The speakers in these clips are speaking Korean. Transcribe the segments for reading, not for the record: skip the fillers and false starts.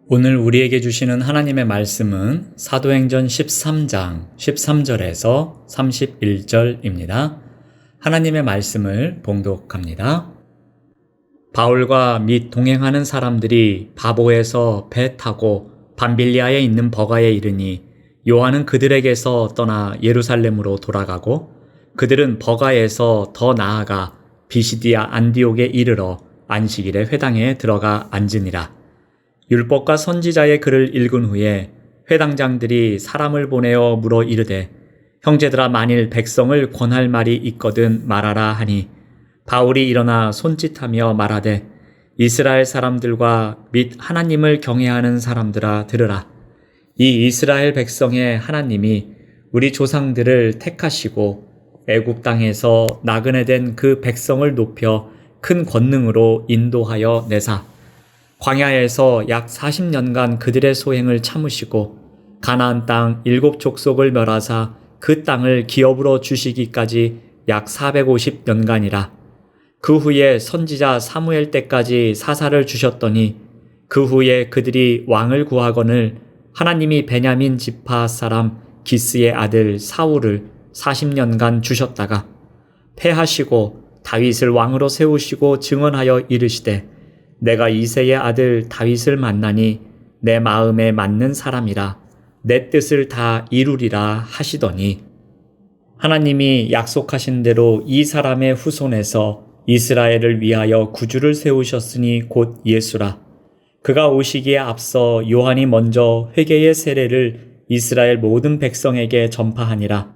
오늘 우리에게 주시는 하나님의 말씀은 사도행전 13장 13절에서 31절입니다. 하나님의 말씀을 봉독합니다. 바울과 및 동행하는 사람들이 바보에서 배 타고 밤빌리아에 있는 버가에 이르니 요한은 그들에게서 떠나 예루살렘으로 돌아가고 그들은 버가에서 더 나아가 비시디아 안디옥에 이르러 안식일에 회당에 들어가 앉으니라. 율법과 선지자의 글을 읽은 후에 회당장들이 사람을 보내어 물어 이르되 형제들아 만일 백성을 권할 말이 있거든 말하라 하니 바울이 일어나 손짓하며 말하되 이스라엘 사람들과 및 하나님을 경외하는 사람들아 들으라. 이 이스라엘 백성의 하나님이 우리 조상들을 택하시고 애굽 땅에서 나그네 된 그 백성을 높여 큰 권능으로 인도하여 내사 광야에서 약 40년간 그들의 소행을 참으시고 가나안 땅 7족속을 멸하사 그 땅을 기업으로 주시기까지 약 450년간이라. 그 후에 선지자 사무엘 때까지 사사를 주셨더니 그 후에 그들이 왕을 구하거늘 하나님이 베냐민 지파 사람 기스의 아들 사울을 40년간 주셨다가 패하시고 다윗을 왕으로 세우시고 증언하여 이르시되 내가 이새의 아들 다윗을 만나니 내 마음에 맞는 사람이라 내 뜻을 다 이루리라 하시더니 하나님이 약속하신 대로 이 사람의 후손에서 이스라엘을 위하여 구주를 세우셨으니 곧 예수라. 그가 오시기에 앞서 요한이 먼저 회개의 세례를 이스라엘 모든 백성에게 전파하니라.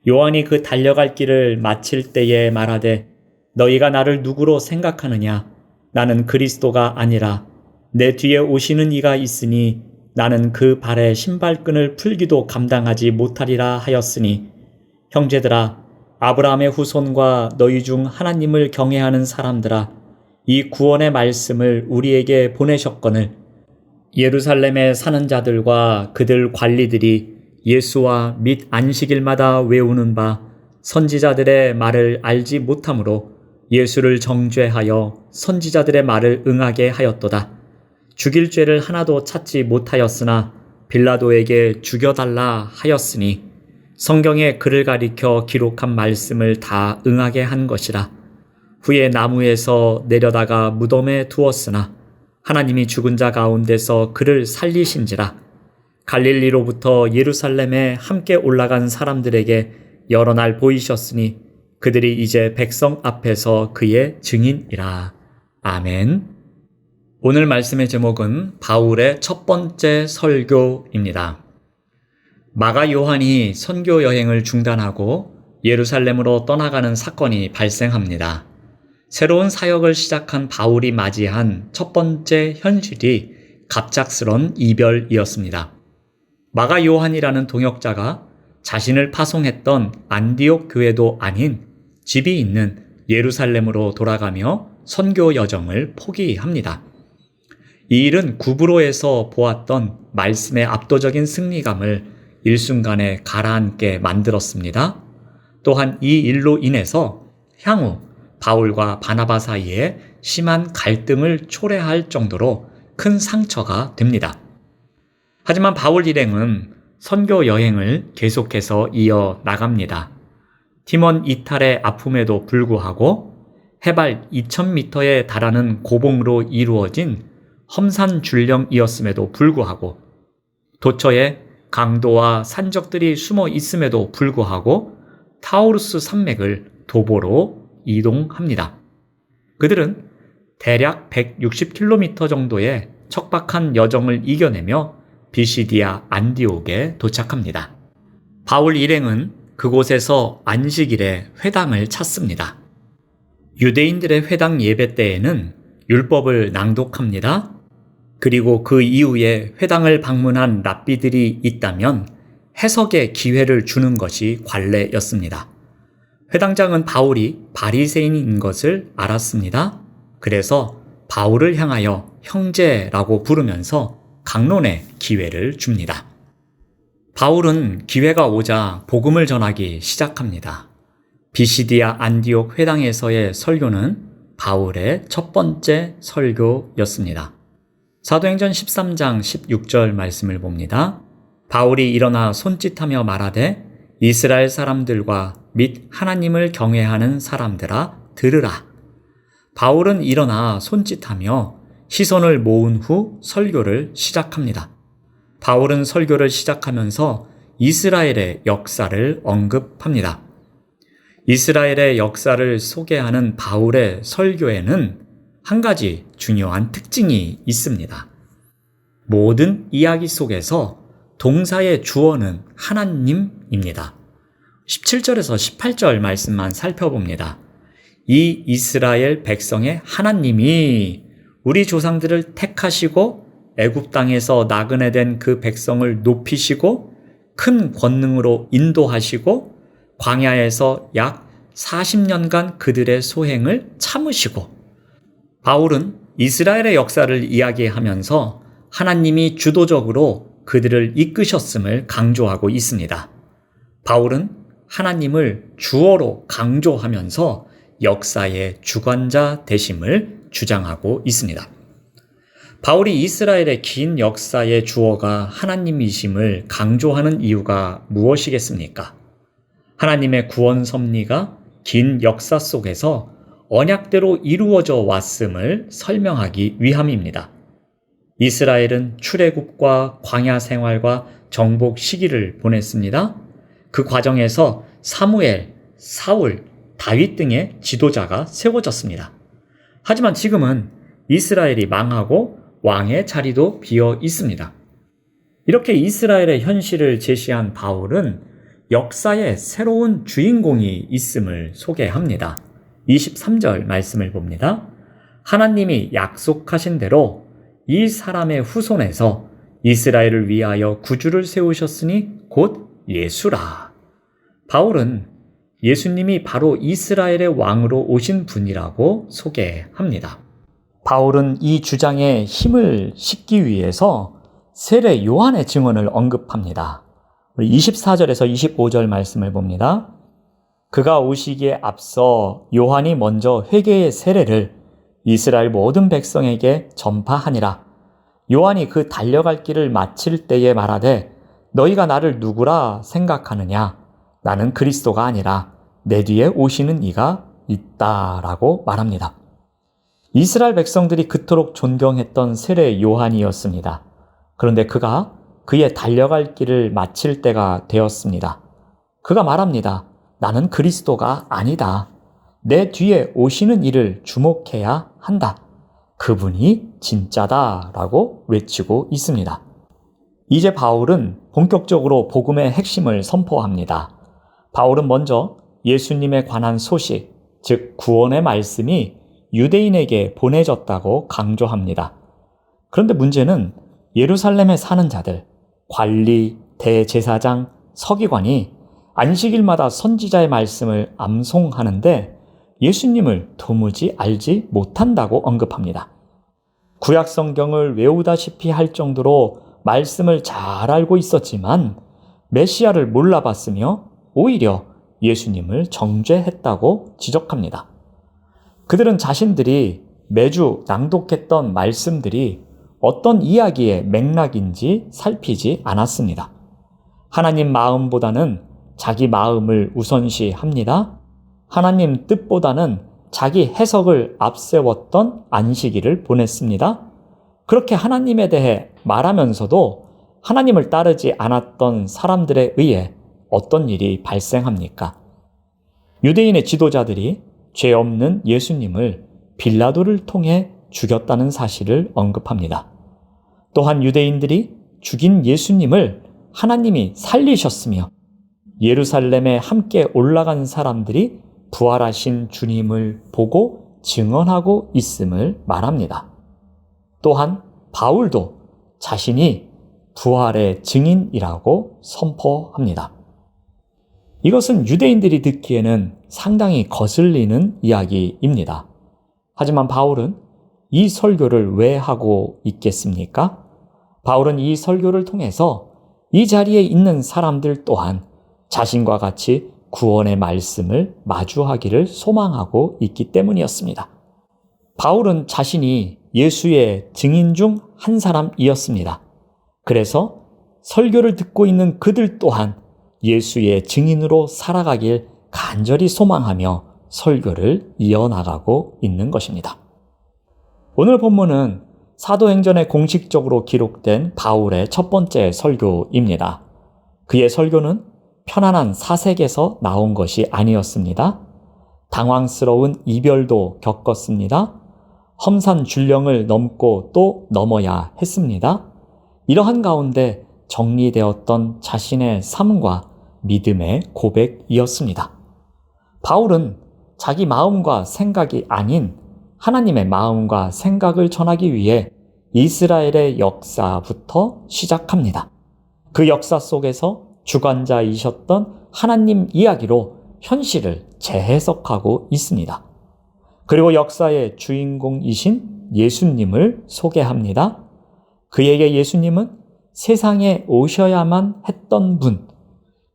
요한이 그 달려갈 길을 마칠 때에 말하되 너희가 나를 누구로 생각하느냐? 나는 그리스도가 아니라 내 뒤에 오시는 이가 있으니 나는 그 발의 신발끈을 풀기도 감당하지 못하리라 하였으니 형제들아 아브라함의 후손과 너희 중 하나님을 경외하는 사람들아 이 구원의 말씀을 우리에게 보내셨거늘 예루살렘에 사는 자들과 그들 관리들이 예수와 및 안식일마다 외우는 바 선지자들의 말을 알지 못하므로 예수를 정죄하여 선지자들의 말을 응하게 하였도다. 죽일 죄를 하나도 찾지 못하였으나 빌라도에게 죽여달라 하였으니 성경에 그를 가리켜 기록한 말씀을 다 응하게 한 것이라. 후에 나무에서 내려다가 무덤에 두었으나 하나님이 죽은 자 가운데서 그를 살리신지라. 갈릴리로부터 예루살렘에 함께 올라간 사람들에게 여러 날 보이셨으니 그들이 이제 백성 앞에서 그의 증인이라. 아멘. 오늘 말씀의 제목은 바울의 첫 번째 설교입니다. 마가 요한이 선교 여행을 중단하고 예루살렘으로 떠나가는 사건이 발생합니다. 새로운 사역을 시작한 바울이 맞이한 첫 번째 현실이 갑작스런 이별이었습니다. 마가 요한이라는 동역자가 자신을 파송했던 안디옥 교회도 아닌 집이 있는 예루살렘으로 돌아가며 선교 여정을 포기합니다. 이 일은 구브로에서 보았던 말씀의 압도적인 승리감을 일순간에 가라앉게 만들었습니다. 또한 이 일로 인해서 향후 바울과 바나바 사이에 심한 갈등을 초래할 정도로 큰 상처가 됩니다. 하지만 바울 일행은 선교 여행을 계속해서 이어 나갑니다. 팀원 이탈의 아픔에도 불구하고 해발 2000m에 달하는 고봉으로 이루어진 험산 줄령이었음에도 불구하고 도처에 강도와 산적들이 숨어 있음에도 불구하고 타우루스 산맥을 도보로 이동합니다. 그들은 대략 160km 정도의 척박한 여정을 이겨내며 비시디아 안디옥에 도착합니다. 바울 일행은 그곳에서 안식일에 회당을 찾습니다. 유대인들의 회당 예배 때에는 율법을 낭독합니다. 그리고 그 이후에 회당을 방문한 랍비들이 있다면 해석의 기회를 주는 것이 관례였습니다. 회당장은 바울이 바리새인인 것을 알았습니다. 그래서 바울을 향하여 형제라고 부르면서 강론의 기회를 줍니다. 바울은 기회가 오자 복음을 전하기 시작합니다. 비시디아 안디옥 회당에서의 설교는 바울의 첫 번째 설교였습니다. 사도행전 13장 16절 말씀을 봅니다. 바울이 일어나 손짓하며 말하되 이스라엘 사람들과 및 하나님을 경외하는 사람들아 들으라. 바울은 일어나 손짓하며 시선을 모은 후 설교를 시작합니다. 바울은 설교를 시작하면서 이스라엘의 역사를 언급합니다. 이스라엘의 역사를 소개하는 바울의 설교에는 한 가지 중요한 특징이 있습니다. 모든 이야기 속에서 동사의 주어는 하나님입니다. 17절에서 18절 말씀만 살펴봅니다. 이 이스라엘 백성의 하나님이 우리 조상들을 택하시고 애굽 땅에서 나그네 된 그 백성을 높이시고 큰 권능으로 인도하시고 광야에서 약 40년간 그들의 소행을 참으시고, 바울은 이스라엘의 역사를 이야기하면서 하나님이 주도적으로 그들을 이끄셨음을 강조하고 있습니다. 바울은 하나님을 주어로 강조하면서 역사의 주관자 되심을 주장하고 있습니다. 바울이 이스라엘의 긴 역사의 주어가 하나님이심을 강조하는 이유가 무엇이겠습니까? 하나님의 구원 섭리가 긴 역사 속에서 언약대로 이루어져 왔음을 설명하기 위함입니다. 이스라엘은 출애굽과 광야 생활과 정복 시기를 보냈습니다. 그 과정에서 사무엘, 사울, 다윗 등의 지도자가 세워졌습니다. 하지만 지금은 이스라엘이 망하고 왕의 자리도 비어 있습니다. 이렇게 이스라엘의 현실을 제시한 바울은 역사에 새로운 주인공이 있음을 소개합니다. 23절 말씀을 봅니다. 하나님이 약속하신 대로 이 사람의 후손에서 이스라엘을 위하여 구주를 세우셨으니 곧 예수라. 바울은 예수님이 바로 이스라엘의 왕으로 오신 분이라고 소개합니다. 바울은 이 주장에 힘을 싣기 위해서 세례 요한의 증언을 언급합니다. 24절에서 25절 말씀을 봅니다. 그가 오시기에 앞서 요한이 먼저 회개의 세례를 이스라엘 모든 백성에게 전파하니라. 요한이 그 달려갈 길을 마칠 때에 말하되 너희가 나를 누구라 생각하느냐? 나는 그리스도가 아니라 내 뒤에 오시는 이가 있다라고 말합니다. 이스라엘 백성들이 그토록 존경했던 세례 요한이었습니다. 그런데 그가 그의 달려갈 길을 마칠 때가 되었습니다. 그가 말합니다. 나는 그리스도가 아니다. 내 뒤에 오시는 이를 주목해야 한다. 그분이 진짜다라고 외치고 있습니다. 이제 바울은 본격적으로 복음의 핵심을 선포합니다. 바울은 먼저 예수님에 관한 소식, 즉 구원의 말씀이 유대인에게 보내졌다고 강조합니다. 그런데 문제는 예루살렘에 사는 자들, 관리, 대제사장, 서기관이 안식일마다 선지자의 말씀을 암송하는데 예수님을 도무지 알지 못한다고 언급합니다. 구약 성경을 외우다시피 할 정도로 말씀을 잘 알고 있었지만 메시아를 몰라봤으며 오히려 예수님을 정죄했다고 지적합니다. 그들은 자신들이 매주 낭독했던 말씀들이 어떤 이야기의 맥락인지 살피지 않았습니다. 하나님 마음보다는 자기 마음을 우선시합니다. 하나님 뜻보다는 자기 해석을 앞세웠던 안식일을 보냈습니다. 그렇게 하나님에 대해 말하면서도 하나님을 따르지 않았던 사람들에 의해 어떤 일이 발생합니까? 유대인의 지도자들이 죄 없는 예수님을 빌라도를 통해 죽였다는 사실을 언급합니다. 또한 유대인들이 죽인 예수님을 하나님이 살리셨으며 예루살렘에 함께 올라간 사람들이 부활하신 주님을 보고 증언하고 있음을 말합니다. 또한 바울도 자신이 부활의 증인이라고 선포합니다. 이것은 유대인들이 듣기에는 상당히 거슬리는 이야기입니다. 하지만 바울은 이 설교를 왜 하고 있겠습니까? 바울은 이 설교를 통해서 이 자리에 있는 사람들 또한 자신과 같이 구원의 말씀을 마주하기를 소망하고 있기 때문이었습니다. 바울은 자신이 예수의 증인 중 한 사람이었습니다. 그래서 설교를 듣고 있는 그들 또한 예수의 증인으로 살아가길 간절히 소망하며 설교를 이어나가고 있는 것입니다. 오늘 본문은 사도행전에 공식적으로 기록된 바울의 첫 번째 설교입니다. 그의 설교는 편안한 사색에서 나온 것이 아니었습니다. 당황스러운 이별도 겪었습니다. 험산 줄령을 넘고 또 넘어야 했습니다. 이러한 가운데 정리되었던 자신의 삶과 믿음의 고백이었습니다. 바울은 자기 마음과 생각이 아닌 하나님의 마음과 생각을 전하기 위해 이스라엘의 역사부터 시작합니다. 그 역사 속에서 주관자이셨던 하나님 이야기로 현실을 재해석하고 있습니다. 그리고 역사의 주인공이신 예수님을 소개합니다. 그에게 예수님은 세상에 오셔야만 했던 분,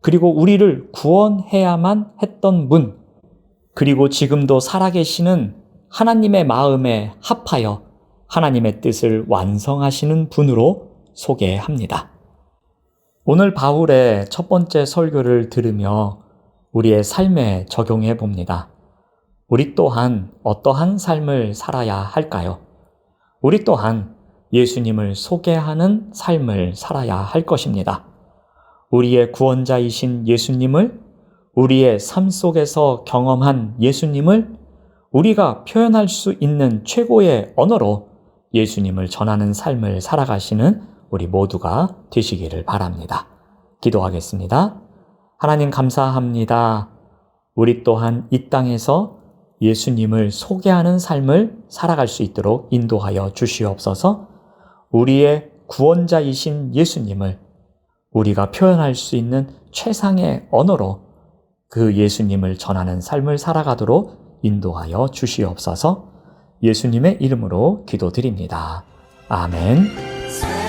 그리고 우리를 구원해야만 했던 분, 그리고 지금도 살아계시는 하나님의 마음에 합하여 하나님의 뜻을 완성하시는 분으로 소개합니다. 오늘 바울의 첫 번째 설교를 들으며 우리의 삶에 적용해 봅니다. 우리 또한 어떠한 삶을 살아야 할까요? 우리 또한 예수님을 소개하는 삶을 살아야 할 것입니다. 우리의 구원자이신 예수님을, 우리의 삶 속에서 경험한 예수님을 우리가 표현할 수 있는 최고의 언어로 예수님을 전하는 삶을 살아가시는 우리 모두가 되시기를 바랍니다. 기도하겠습니다. 하나님 감사합니다. 우리 또한 이 땅에서 예수님을 소개하는 삶을 살아갈 수 있도록 인도하여 주시옵소서. 우리의 구원자이신 예수님을 우리가 표현할 수 있는 최상의 언어로 그 예수님을 전하는 삶을 살아가도록 인도하여 주시옵소서. 예수님의 이름으로 기도드립니다. 아멘.